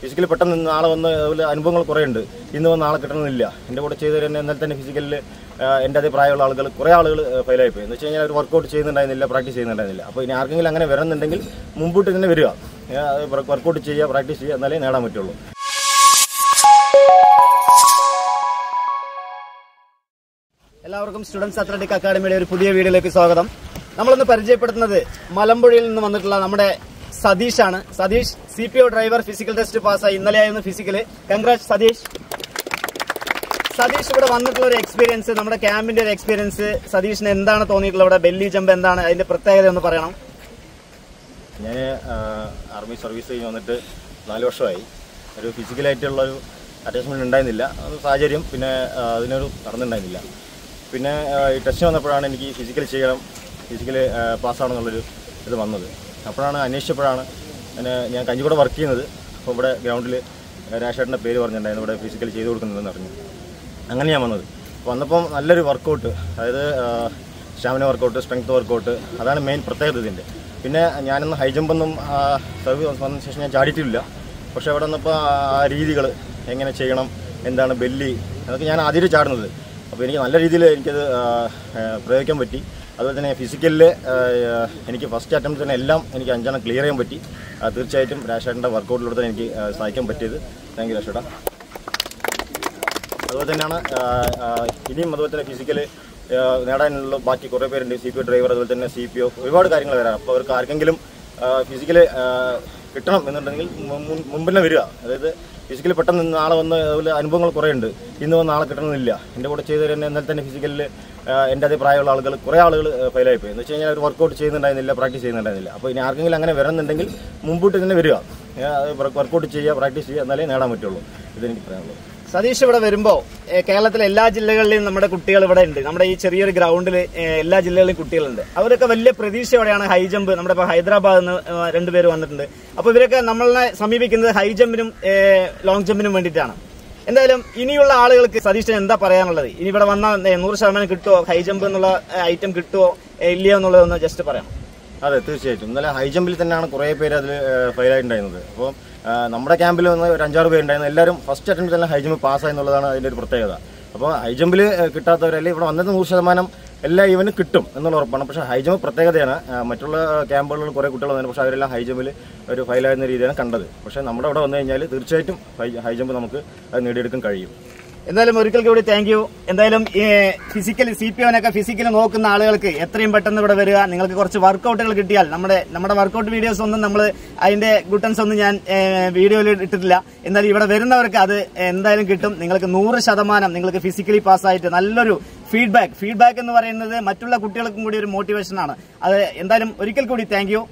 Physically പെട്ടെന്ന് നാളെ വന്ന് അതുപോലെ അനുഭവങ്ങൾ കുറേ ഉണ്ട്. ഇന്ന് വന്ന് നാളെ കിട്ടണമെന്നില്ല. എൻ്റെ കൂടെ ചെയ്ത് തന്നെ എന്നാൽ തന്നെ ഫിസിക്കലിൽ എൻ്റെ അതേ പ്രായമുള്ള ആളുകൾ കുറേ ആളുകൾ ഫെയിലായിപ്പോയി. എന്ന് വെച്ച് കഴിഞ്ഞാൽ അവർ വർക്കൗട്ട് ചെയ്യുന്നുണ്ടായിരുന്നില്ല, പ്രാക്ടീസ് ചെയ്യുന്നുണ്ടായിരുന്നില്ല. അപ്പോൾ ഇനി ആർക്കെങ്കിലും അങ്ങനെ വരുന്നുണ്ടെങ്കിൽ മുമ്പോട്ട് തന്നെ വരിക, വർക്കൗട്ട് ചെയ്യുക, പ്രാക്ടീസ് ചെയ്യുക, എന്നാലേ നേടാൻ പറ്റുള്ളൂ. എല്ലാവർക്കും സ്റ്റുഡൻസ് അത്ലറ്റിക് അക്കാഡമിയുടെ ഒരു പുതിയ വീഡിയോയിലേക്ക് സ്വാഗതം. നമ്മളൊന്ന് പരിചയപ്പെടുത്തുന്നത് മലമ്പുഴയിൽ നിന്ന് വന്നിട്ടുള്ള നമ്മുടെ സതീഷാണ്. Satheesh CPO driver physical test പാസ്സായി. ഇന്നലെയായിരുന്നു ഫിസിക്കല്. കൺഗ്രാറ്റ്സ് സതീഷ്. സതീഷ് ഇവിടെ വന്നിട്ടുള്ള ഒരു എക്സ്പീരിയൻസ്, നമ്മുടെ ക്യാമ്പിന്റെ ഒരു എക്സ്പീരിയൻസ്, സതീഷിന് എന്താണ് തോന്നിയിട്ടുള്ളത്? ഇവിടെ ബെല്ലി ജമ്പ് എന്താണ് അതിന്റെ പ്രത്യേകത എന്ന് പറയണം. ഞാൻ ആർമി സർവീസ് കഴിഞ്ഞ് വന്നിട്ട് 4 വർഷമായി. ഒരു ഫിസിക്കലായിട്ടുള്ളൊരു അറ്റാച്ച്മെൻറ്റ് ഉണ്ടായിരുന്നില്ല. അത് സാഹചര്യം, പിന്നെ അതിനൊരു നടന്നുണ്ടായിരുന്നില്ല. പിന്നെ ഈ ടെസ്റ്റ് വന്നപ്പോഴാണ് എനിക്ക് ഫിസിക്കൽ ചെയ്യണം, ഫിസിക്കൽ പാസ്സാണെന്നുള്ളൊരു ഇത് വന്നത്. അപ്പോഴാണ് അന്വേഷിച്ചപ്പോഴാണ് ഞാൻ കഞ്ചിക്കൂടെ വർക്ക് ചെയ്യുന്നത്. അപ്പോൾ ഇവിടെ ഗ്രൗണ്ടിൽ രാജേട്ടൻ്റെ പേര് പറഞ്ഞിട്ടുണ്ടായിരുന്നു, ഇവിടെ ഫിസിക്കൽ ചെയ്ത് കൊടുക്കുന്നുണ്ടെന്ന് പറഞ്ഞു. അങ്ങനെ ഞാൻ വന്നത്. അപ്പോൾ വന്നപ്പം നല്ലൊരു വർക്കൗട്ട്, അതായത് സ്റ്റാമിന വർക്കൗട്ട്, സ്ട്രെങ്ത് വർക്കൗട്ട്, അതാണ് മെയിൻ പ്രത്യേകത ഇതിൻ്റെ. പിന്നെ ഞാനൊന്ന് ഹൈ ജമ്പൊന്നും സർവീസ് വന്നതിന് ശേഷം ഞാൻ ചാടിയിട്ടില്ല. പക്ഷേ അവിടെ വന്നപ്പോൾ ആ രീതികൾ എങ്ങനെ ചെയ്യണം, എന്താണ് ബെല്ലി, അതൊക്കെ ഞാൻ ആദ്യമായിട്ട് ചാടുന്നത്. അപ്പോൾ എനിക്ക് നല്ല രീതിയിൽ എനിക്കത് പ്രയോഗിക്കാൻ പറ്റി. അതുപോലെ തന്നെ ഫിസിക്കലിൽ എനിക്ക് ഫസ്റ്റ് അറ്റംപ്റ്റ് തന്നെ എല്ലാം എനിക്ക് 5 എണ്ണം ക്ലിയർ ചെയ്യാൻ പറ്റി. തീർച്ചയായിട്ടും രാജേട്ടൻ്റെ വർക്കൗട്ടിലൂടെ തന്നെ എനിക്ക് സഹായിക്കാൻ പറ്റിയത്. താങ്ക് യു രാജേട്ടാ. അതുപോലെ തന്നെയാണ് ഇനിയും അതുപോലെ തന്നെ ഫിസിക്കൽ നേടാനുള്ള ബാക്കി കുറേ പേരുണ്ട്. CPO ഡ്രൈവർ, അതുപോലെ തന്നെ CPO, ഒരുപാട് കാര്യങ്ങൾ വരാം. അപ്പോൾ അവർക്ക് ആർക്കെങ്കിലും ഫിസിക്കൽ കിട്ടണം എന്നുണ്ടെങ്കിൽ മുമ്പിനെ വരിക. അതായത് ഫിസിക്കലി പെട്ടെന്ന് നാളെ വന്ന് അതുപോലെ അനുഭവങ്ങൾ കുറേ ഉണ്ട്. ഇന്ന് വന്ന് നാളെ കിട്ടണമെന്നില്ല. എൻ്റെ കൂടെ ചെയ്ത് തന്നെ എന്നാൽ തന്നെ ഫിസിക്കലിൽ എൻ്റെ അതേ പ്രായമുള്ള ആളുകൾ കുറേ ആളുകൾ ഫെയിലായിപ്പോയി. എന്ന് വെച്ച് കഴിഞ്ഞാൽ അവർ വർക്കൗട്ട് ചെയ്യുന്നുണ്ടായിരുന്നില്ല, പ്രാക്ടീസ് ചെയ്യുന്നുണ്ടായിരുന്നില്ല. അപ്പോൾ ഇനി ആർക്കെങ്കിലും അങ്ങനെ വരുന്നുണ്ടെങ്കിൽ മുമ്പോട്ട് തന്നെ വരിക, വർക്കൗട്ട് ചെയ്യുക, പ്രാക്ടീസ് ചെയ്യുക, എന്നാലേ നേടാൻ പറ്റുള്ളൂ. ഇതെനിക്ക് പറയാനുള്ളത്. സതീഷ് ഇവിടെ വരുമ്പോ കേരളത്തിലെ എല്ലാ ജില്ലകളിലും നമ്മുടെ കുട്ടികൾ ഇവിടെ ഉണ്ട്. നമ്മുടെ ഈ ചെറിയൊരു ഗ്രൗണ്ടിൽ എല്ലാ ജില്ലകളിലും കുട്ടികളുണ്ട്. അവരൊക്കെ വലിയ പ്രതീക്ഷയോടെയാണ് ഹൈ ജമ്പ്, നമ്മുടെ ഇപ്പോൾ ഹൈദരാബാദിൽ നിന്ന് 2 പേര് വന്നിട്ടുണ്ട്. അപ്പോൾ ഇവരൊക്കെ നമ്മളെ സമീപിക്കുന്നത് ഹൈ ജമ്പിനും ലോങ് ജമ്പിനും വേണ്ടിയിട്ടാണ്. എന്തായാലും ഇനിയുള്ള ആളുകൾക്ക് സതീഷിന് എന്താ പറയാനുള്ളത്? ഇനി ഇവിടെ വന്നാൽ 100% കിട്ടുമോ, ഹൈ ജമ്പ് എന്നുള്ള ഐറ്റം കിട്ടുമോ ഇല്ലയോ എന്നുള്ളതൊന്ന് ജസ്റ്റ് പറയാം. അതെ, തീർച്ചയായിട്ടും. ഇന്നലെ ഹൈ ജമ്പിൽ തന്നെയാണ് കുറേ പേര് അതിൽ ഫെയിലായിട്ടുണ്ടായിരുന്നത്. അപ്പോൾ നമ്മുടെ ക്യാമ്പിൽ വന്ന് ഒരു 5-6 പേരുണ്ടായിരുന്നു. എല്ലാവരും ഫസ്റ്റ് അറ്റംപ്റ്റ് തന്നെ ഹൈ ജമ്പ് പാസ്സായി എന്നുള്ളതാണ് അതിൻ്റെ ഒരു പ്രത്യേകത. അപ്പോൾ ഹൈ ജമ്പിൽ കിട്ടാത്തവരല്ലേ ഇവിടെ വന്നത് 100% എല്ലാ ഈവനും കിട്ടും എന്നുള്ള ഉറപ്പാണ്. പക്ഷേ ഹൈ ജമ്പ് പ്രത്യേകതയാണ്. മറ്റുള്ള ക്യാമ്പുകളിൽ കുറേ കുട്ടികൾ വന്നു, പക്ഷേ അവരെല്ലാം ഹൈ ജമ്പിൽ ഒരു ഫെയിലായിരുന്ന രീതിയാണ് കണ്ടത്. പക്ഷേ നമ്മുടെ അവിടെ വന്നു കഴിഞ്ഞാൽ തീർച്ചയായിട്ടും ഹൈ ജമ്പ് നമുക്ക് അത് നേടിയെടുക്കാൻ കഴിയും. എന്തായാലും ഒരിക്കൽ കൂടി താങ്ക് യു. എന്തായാലും ഫിസിക്കൽ CPOനൊക്കെ ഫിസിക്കൽ നോക്കുന്ന ആളുകൾക്ക് എത്രയും പെട്ടെന്ന് ഇവിടെ വരിക. നിങ്ങൾക്ക് കുറച്ച് വർക്കൗട്ടുകൾ കിട്ടിയാൽ, നമ്മുടെ വർക്കൗട്ട് വീഡിയോസ് ഒന്നും നമ്മൾ അതിന്റെ ഗുട്ടൻസ് ഒന്നും ഞാൻ വീഡിയോയിൽ ഇട്ടിട്ടില്ല. എന്നാലും ഇവിടെ വരുന്നവർക്ക് അത് എന്തായാലും കിട്ടും. നിങ്ങൾക്ക് 100% നിങ്ങൾക്ക് ഫിസിക്കലി പാസ്സായിട്ട് നല്ലൊരു ഫീഡ്ബാക്ക് എന്ന് പറയുന്നത് മറ്റുള്ള കുട്ടികൾക്കും കൂടി ഒരു മോട്ടിവേഷനാണ്. അത് എന്തായാലും ഒരിക്കൽ കൂടി താങ്ക് യു.